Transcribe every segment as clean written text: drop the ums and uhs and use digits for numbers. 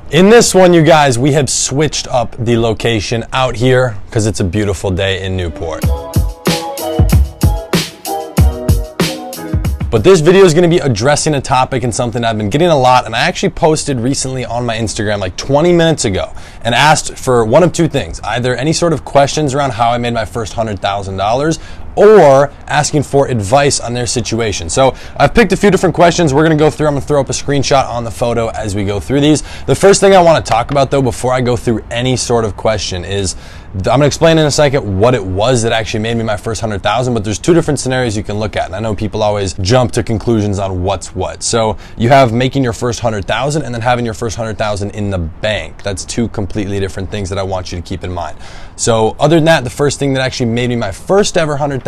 In this one, you guys, we have switched up the location out here because it's a beautiful day in Newport. But this video is going to be addressing a topic and something I've been getting a lot, and I actually posted recently on my Instagram like 20 minutes ago and asked for one of two things: either any sort of questions around how I made my first $100,000 or asking for advice on their situation. So I've picked a few different questions we're gonna go through. I'm gonna throw up a screenshot on the photo as we go through these. The first thing I wanna talk about though, before I go through any sort of question, is I'm gonna explain in a second what it was that actually made me my first 100,000, but there's two different scenarios you can look at. And I know people always jump to conclusions on what's what. So you have making your first 100,000 and then having your first 100,000 in the bank. That's two completely different things that I want you to keep in mind. So other than that, the first thing that actually made me my first ever 100,000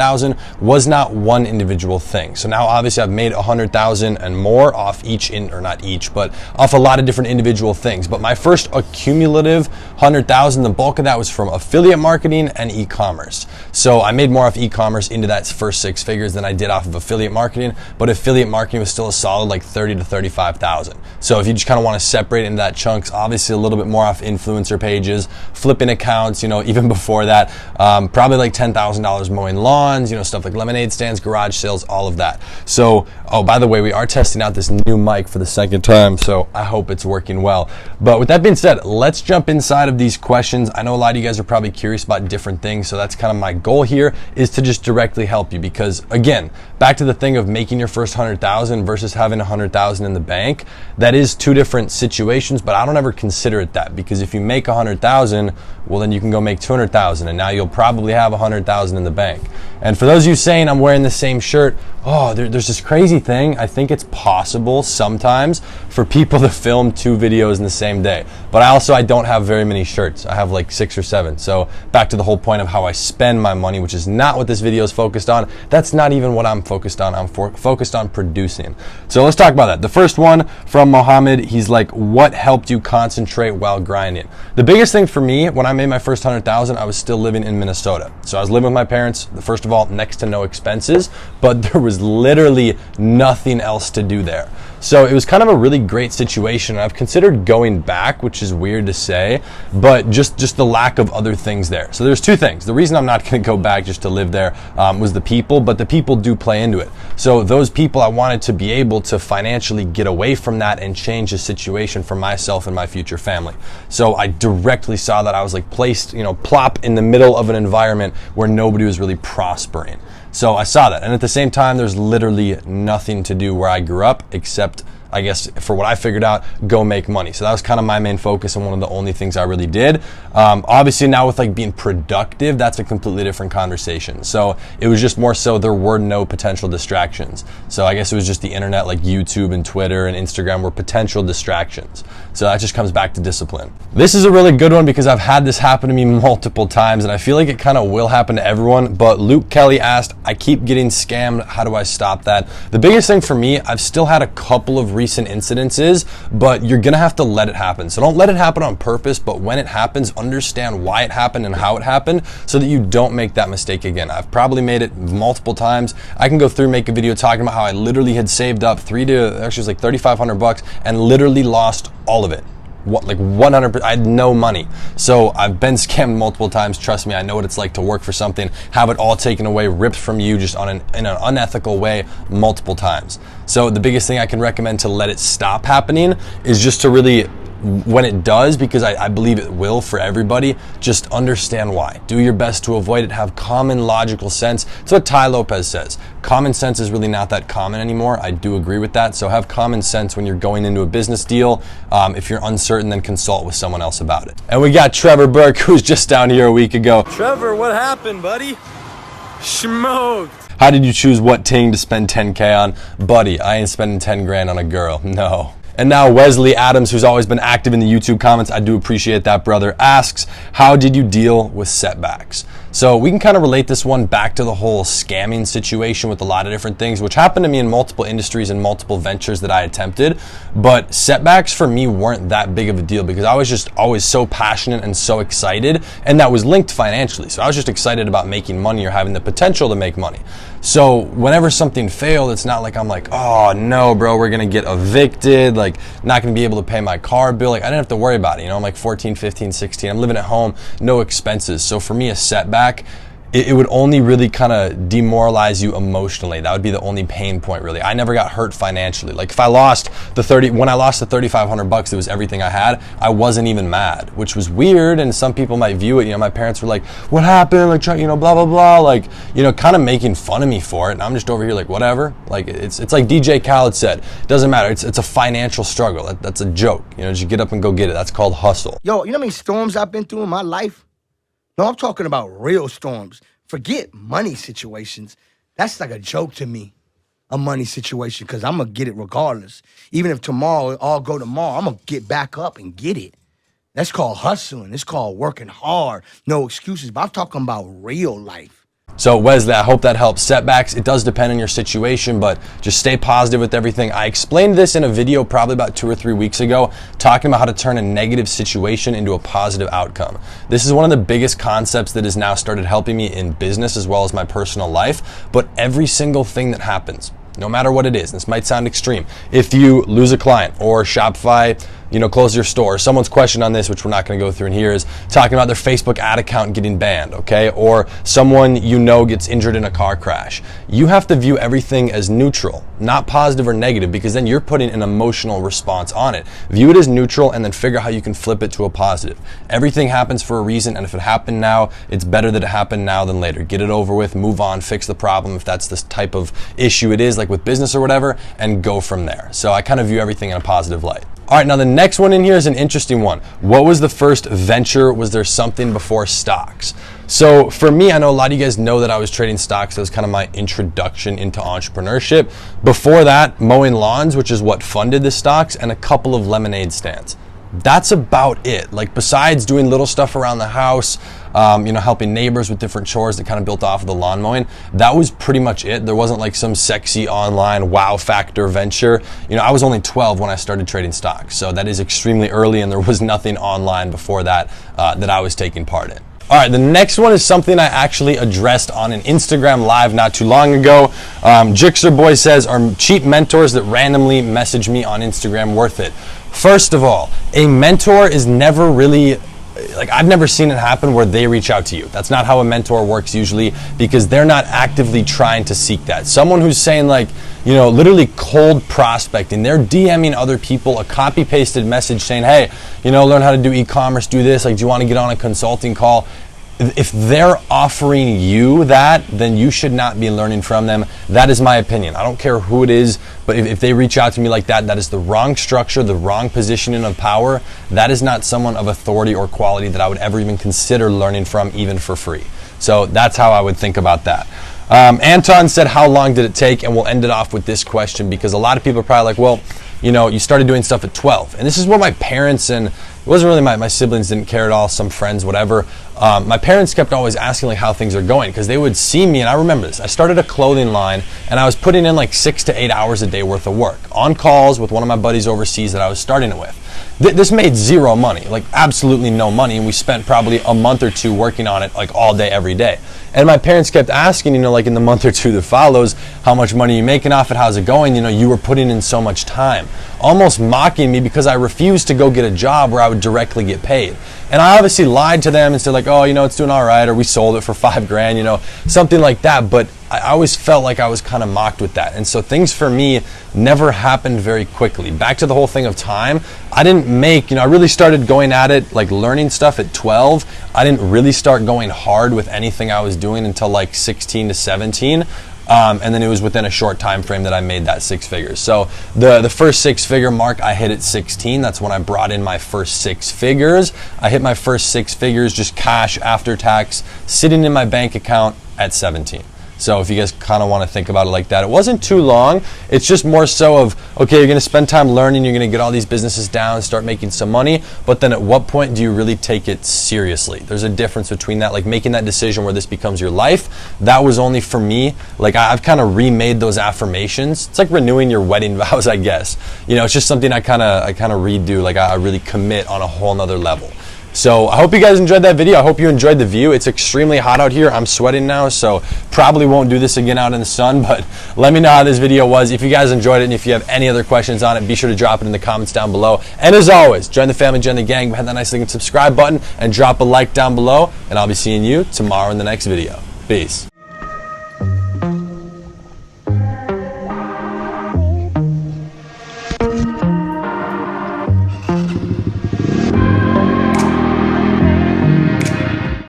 was not one individual thing. So now obviously I've made 100,000 and more off off a lot of different individual things. But my first accumulative 100,000, the bulk of that was from affiliate marketing and e-commerce. So I made more off e-commerce into that first 6 figures than I did off of affiliate marketing, but affiliate marketing was still a solid like 30 to 35,000. So if you just kind of want to separate into that chunks, obviously a little bit more off influencer pages, flipping accounts, even before that, probably like $10,000 mowing lawns, stuff like lemonade stands, garage sales, all of that. So, oh, by the way, we are testing out this new mic for the second time, so I hope it's working well. But with that being said, let's jump inside of these questions. I know a lot of you guys are probably curious about different things, so that's kind of my goal here, is to just directly help you. Because again, back to the thing of making your first 100,000 versus having 100,000 in the bank, that is two different situations, but I don't ever consider it that, because if you make 100,000, well then you can go make 200,000 and now you'll probably have 100,000 in the bank. And for those of you saying I'm wearing the same shirt, there's this crazy thing. I think it's possible sometimes for people to film 2 videos in the same day. But I don't have very many shirts. I have like 6 or 7. So back to the whole point of how I spend my money, which is not what this video is focused on. That's not even what I'm focused on. I'm focused on producing. So let's talk about that. The first one from Mohammed, he's like, what helped you concentrate while grinding? The biggest thing for me, when I made my first 100,000, I was still living in Minnesota. So I was living with my parents, first of all, next to no expenses, but there was literally nothing else to do there. So it was kind of a really great situation. I've considered going back, which is weird to say, but just the lack of other things there. So there's 2 things. The reason I'm not going to go back just to live there was the people, but the people do play into it. So those people, I wanted to be able to financially get away from that and change the situation for myself and my future family. So I directly saw that I was like placed, plop in the middle of an environment where nobody was really prospering. So I saw that, and at the same time, there's literally nothing to do where I grew up except, I guess, for what I figured out, go make money. So that was kind of my main focus and one of the only things I really did. Obviously now with like being productive, that's a completely different conversation. So it was just more so there were no potential distractions. So I guess it was just the internet, like YouTube and Twitter and Instagram were potential distractions. So that just comes back to discipline. This is a really good one because I've had this happen to me multiple times and I feel like it kind of will happen to everyone. But Luke Kelly asked, I keep getting scammed. How do I stop that? The biggest thing for me, I've still had a couple of recent incidences, but you're gonna have to let it happen. So don't let it happen on purpose, but when it happens, understand why it happened and how it happened so that you don't make that mistake again. I've probably made it multiple times. I can go through and make a video talking about how I literally had saved up $3,500 and literally lost all of it. Like 100%, I had no money. So I've been scammed multiple times. Trust me, I know what it's like to work for something, have it all taken away, ripped from you just in an unethical way multiple times. So the biggest thing I can recommend to let it stop happening is just to really, when it does, because I believe it will for everybody, just understand why. Do your best to avoid it. Have common logical sense. It's what Ty Lopez says. Common sense is really not that common anymore. I do agree with that. So have common sense when you're going into a business deal. If you're uncertain, then consult with someone else about it. And we got Trevor Burke, who was just down here a week ago. Trevor, what happened, buddy? Smoked. How did you choose what ting to spend 10K on? Buddy, I ain't spending 10 grand on a girl, no. And now Wesley Adams, who's always been active in the YouTube comments, I do appreciate that, brother, asks, how did you deal with setbacks? So we can kind of relate this one back to the whole scamming situation with a lot of different things, which happened to me in multiple industries and multiple ventures that I attempted. But setbacks for me weren't that big of a deal because I was just always so passionate and so excited, and that was linked financially. So I was just excited about making money or having the potential to make money. So whenever something failed, it's not like I'm like, oh no, bro, we're gonna get evicted. Like, like not going to be able to pay my car bill. Like I didn't have to worry about it. You know, I'm like 14, 15, 16. I'm living at home, no expenses. So for me, a setback, it would only really kind of demoralize you emotionally. That would be the only pain point, really. I never got hurt financially. Like if I lost when I lost the $3,500, it was everything I had. I wasn't even mad, which was weird. And some people might view it. You know, my parents were like, "What happened?" Like, you know, blah blah blah. Like, you know, kind of making fun of me for it. And I'm just over here like, whatever. Like it's like DJ Khaled said, it doesn't matter. It's a financial struggle. That's a joke. You know, just get up and go get it. That's called hustle. Yo, you know how many storms I've been through in my life? No, I'm talking about real storms. Forget money situations. That's like a joke to me, a money situation, because I'm going to get it regardless. Even if tomorrow, all go tomorrow, I'm going to get back up and get it. That's called hustling. It's called working hard. No excuses. But I'm talking about real life. So Wesley, I hope that helps. Setbacks, it does depend on your situation, but just stay positive with everything. I explained this in a video probably about 2 or 3 weeks ago, talking about how to turn a negative situation into a positive outcome. This is one of the biggest concepts that has now started helping me in business as well as my personal life. But every single thing that happens, no matter what it is, this might sound extreme, if you lose a client or Shopify, you know, close your store. Someone's question on this, which we're not going to go through in here, is talking about their Facebook ad account getting banned, okay? Or someone you know gets injured in a car crash. You have to view everything as neutral, not positive or negative, because then you're putting an emotional response on it. View it as neutral and then figure out how you can flip it to a positive. Everything happens for a reason, and if it happened now, it's better that it happened now than later. Get it over with, move on, fix the problem if that's the type of issue it is, like with business or whatever, and go from there. So I kind of view everything in a positive light. All right, now the next one in here is an interesting one. What was the first venture? Was there something before stocks? So for me, I know a lot of you guys know that I was trading stocks. That was kind of my introduction into entrepreneurship. Before that, mowing lawns, which is what funded the stocks, and a couple of lemonade stands. That's about it. Like besides doing little stuff around the house, you know, helping neighbors with different chores that kind of built off of the lawn mowing, that was pretty much it. There wasn't like some sexy online wow factor venture. You know, I was only 12 when I started trading stocks. So that is extremely early, and there was nothing online before that that I was taking part in. All right, the next one is something I actually addressed on an Instagram live not too long ago. Jixer Boy says, are cheap mentors that randomly message me on Instagram worth it? First of all, a mentor is never really, like I've never seen it happen where they reach out to you. That's not how a mentor works usually, because they're not actively trying to seek that. Someone who's saying like, you know, literally cold prospecting, they're DMing other people a copy pasted message saying, hey, you know, learn how to do e-commerce, do this, like do you want to get on a consulting call? If they're offering you that, then you should not be learning from them. That is my opinion. I don't care who it is, but if they reach out to me like that, that is the wrong structure, the wrong positioning of power. That is not someone of authority or quality that I would ever even consider learning from, even for free. So that's how I would think about that. Anton said, how long did it take? And we'll end it off with this question, because a lot of people are probably like, well, you know, you started doing stuff at 12. And this is what my parents, and it wasn't really my siblings didn't care at all, some friends, whatever. My parents kept always asking like how things are going, because they would see me, and I remember this. I started a clothing line, and I was putting in like 6 to 8 hours a day worth of work on calls with one of my buddies overseas that I was starting it with. This made zero money, like absolutely no money, and we spent probably a month or two working on it like all day, every day. And my parents kept asking, you know, like in the month or two that follows, how much money are you making off it? How's it going? You know, you were putting in so much time, almost mocking me because I refused to go get a job where I would directly get paid. And I obviously lied to them and said like, oh, you know, it's doing all right, or we sold it for $5,000, you know, something like that. But I always felt like I was kind of mocked with that. And so things for me never happened very quickly. Back to the whole thing of time, I didn't make, you know, I really started going at it, like learning stuff at 12. I didn't really start going hard with anything I was doing until like 16 to 17. And then it was within a short time frame that I made that 6 figures. So the first 6-figure mark I hit at 16. That's when I brought in my first 6 figures. I hit my first 6 figures, just cash after tax, sitting in my bank account at 17. So if you guys kind of want to think about it like that, it wasn't too long. It's just more so of, okay, you're going to spend time learning, you're going to get all these businesses down, start making some money, but then at what point do you really take it seriously? There's a difference between that, like making that decision where this becomes your life. That was only for me. Like I've kind of remade those affirmations. It's like renewing your wedding vows, I guess. You know, it's just something I kind of redo, like I really commit on a whole nother level. So I hope you guys enjoyed that video. I hope you enjoyed the view. It's extremely hot out here. I'm sweating now, so probably won't do this again out in the sun, but let me know how this video was. If you guys enjoyed it and if you have any other questions on it, be sure to drop it in the comments down below. And as always, join the family, join the gang, hit that nice looking subscribe button and drop a like down below, and I'll be seeing you tomorrow in the next video. Peace.